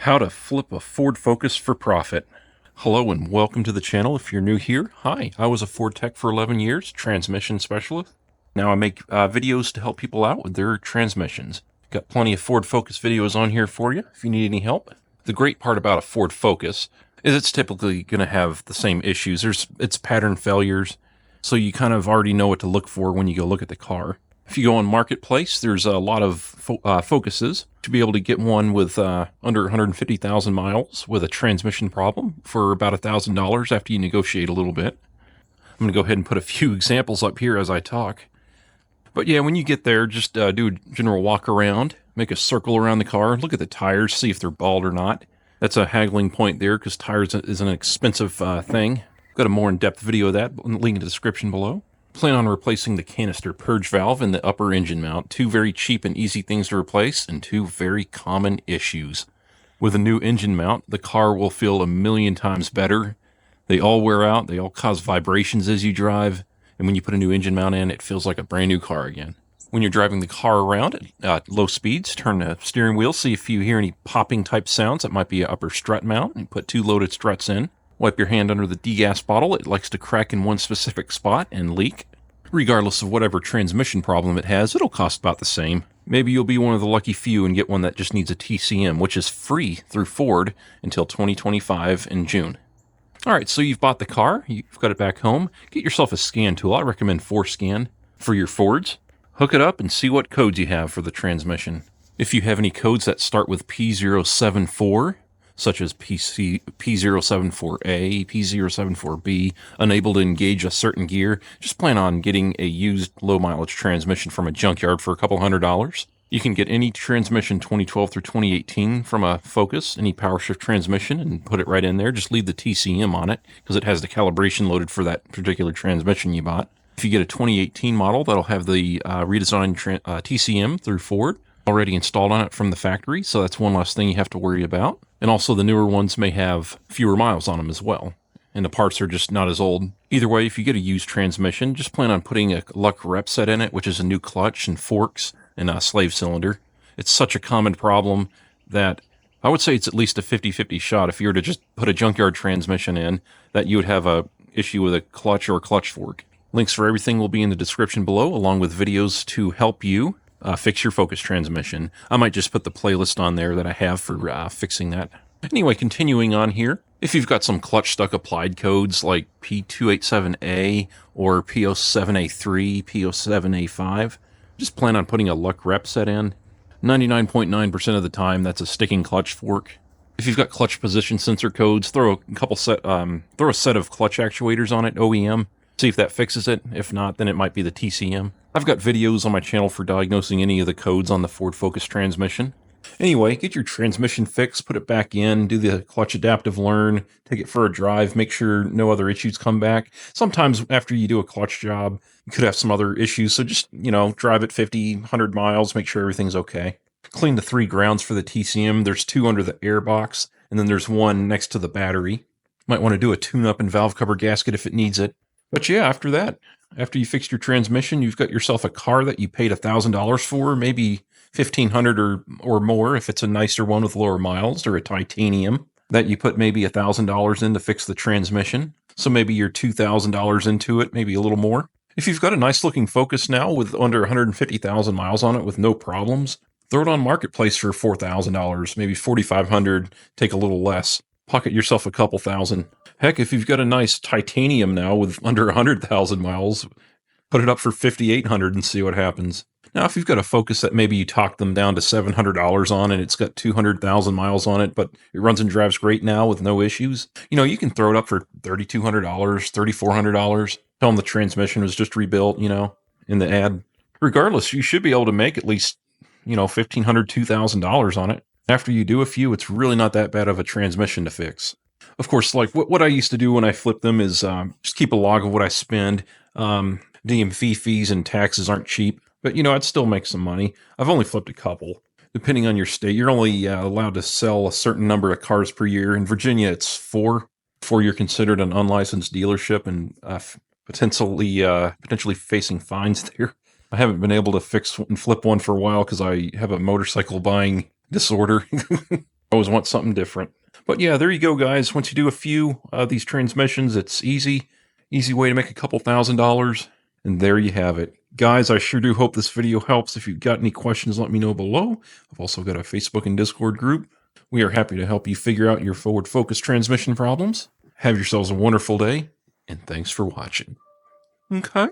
How to flip a Ford Focus for profit. Hello and welcome to the channel. If you're new here, hi, I was a Ford tech for 11 years, transmission specialist. Now I make videos to help people out with their transmissions. Got plenty of Ford Focus videos on here for you if you need any help. The great part about a Ford Focus is it's typically going to have the same issues. It's pattern failures, so you kind of already know what to look for when you go look at the car. If you go on Marketplace, there's a lot of Focuses. To be able to get one with under 150,000 miles with a transmission problem for about $1,000 after you negotiate a little bit. I'm going to go ahead and put a few examples up here as I talk. But yeah, when you get there, just do a general walk around, make a circle around the car, look at the tires, see if they're bald or not. That's a haggling point there because tires is an expensive thing. Got a more in-depth video of that, link in the description below. Plan on replacing the canister purge valve and the upper engine mount. Two very cheap and easy things to replace and two very common issues. With a new engine mount, the car will feel a million times better. They all wear out, they all cause vibrations as you drive, and when you put a new engine mount in, it feels like a brand new car again. When you're driving the car around at low speeds, turn the steering wheel, see if you hear any popping type sounds. That might be an upper strut mount, and put two loaded struts in. Wipe your hand under the degas bottle. It likes to crack in one specific spot and leak. Regardless of whatever transmission problem it has, it'll cost about the same. Maybe you'll be one of the lucky few and get one that just needs a TCM, which is free through Ford until 2025 in June. Alright, so you've bought the car, you've got it back home. Get yourself a scan tool. I recommend 4Scan for your Fords. Hook it up and see what codes you have for the transmission. If you have any codes that start with P074, such as P074A, P074B, unable to engage a certain gear, just plan on getting a used low-mileage transmission from a junkyard for a couple $100. You can get any transmission 2012 through 2018 from a Focus, any power shift transmission, and put it right in there. Just leave the TCM on it, because it has the calibration loaded for that particular transmission you bought. If you get a 2018 model, that'll have the redesigned TCM through Ford already installed on it from the factory, so that's one less thing you have to worry about. And also the newer ones may have fewer miles on them as well, and the parts are just not as old. Either way, if you get a used transmission, just plan on putting a luck rep set in it, which is a new clutch and forks and a slave cylinder. It's such a common problem that I would say it's at least a 50-50 shot if you were to just put a junkyard transmission in that you would have a issue with a clutch or a clutch fork. Links for everything will be in the description below, along with videos to help you fix your Focus transmission. I might just put the playlist on there that I have for fixing that. Anyway, continuing on here, if you've got some clutch stuck applied codes like P287A or P07A3, P07A5, just plan on putting a luck rep set in. 99.9% of the time, that's a sticking clutch fork. If you've got clutch position sensor codes, throw a set of clutch actuators on it, OEM. See if that fixes it. If not, then it might be the TCM. I've got videos on my channel for diagnosing any of the codes on the Ford Focus transmission. Anyway, get your transmission fixed, put it back in, do the clutch adaptive learn, take it for a drive, make sure no other issues come back. Sometimes after you do a clutch job, you could have some other issues, so just, drive it 50, 100 miles, make sure everything's okay. Clean the 3 grounds for the TCM. There's 2 under the air box, and then there's 1 next to the battery. Might want to do a tune-up and valve cover gasket if it needs it. But yeah, after that, after you fixed your transmission, you've got yourself a car that you paid $1,000 for, maybe $1,500 or more if it's a nicer one with lower miles, or a titanium that you put maybe $1,000 in to fix the transmission. So maybe you're $2,000 into it, maybe a little more. If you've got a nice looking Focus now with under 150,000 miles on it with no problems, throw it on Marketplace for $4,000, maybe $4,500, take a little less. Pocket yourself a couple thousand. Heck, if you've got a nice titanium now with under 100,000 miles, put it up for $5,800 and see what happens. Now, if you've got a Focus that maybe you talk them down to $700 on and it's got 200,000 miles on it, but it runs and drives great now with no issues, you can throw it up for $3,200, $3,400. Tell them the transmission was just rebuilt, in the ad. Regardless, you should be able to make at least, $1,500, $2,000 on it. After you do a few, it's really not that bad of a transmission to fix. Of course, like what I used to do when I flip them is just keep a log of what I spend. DMV fees and taxes aren't cheap, but I'd still make some money. I've only flipped a couple. Depending on your state, you're only allowed to sell a certain number of cars per year. In Virginia, it's 4. Before you're considered an unlicensed dealership and potentially facing fines there. I haven't been able to fix and flip one for a while because I have a motorcycle buying disorder. Always want something different. But yeah, there you go, guys. Once you do a few of these transmissions, it's easy way to make a couple $1,000. And there you have it. Guys, I sure do hope this video helps. If you've got any questions, let me know below. I've also got a Facebook and Discord group. We are happy to help you figure out your forward focus transmission problems. Have yourselves a wonderful day, and thanks for watching. Okay.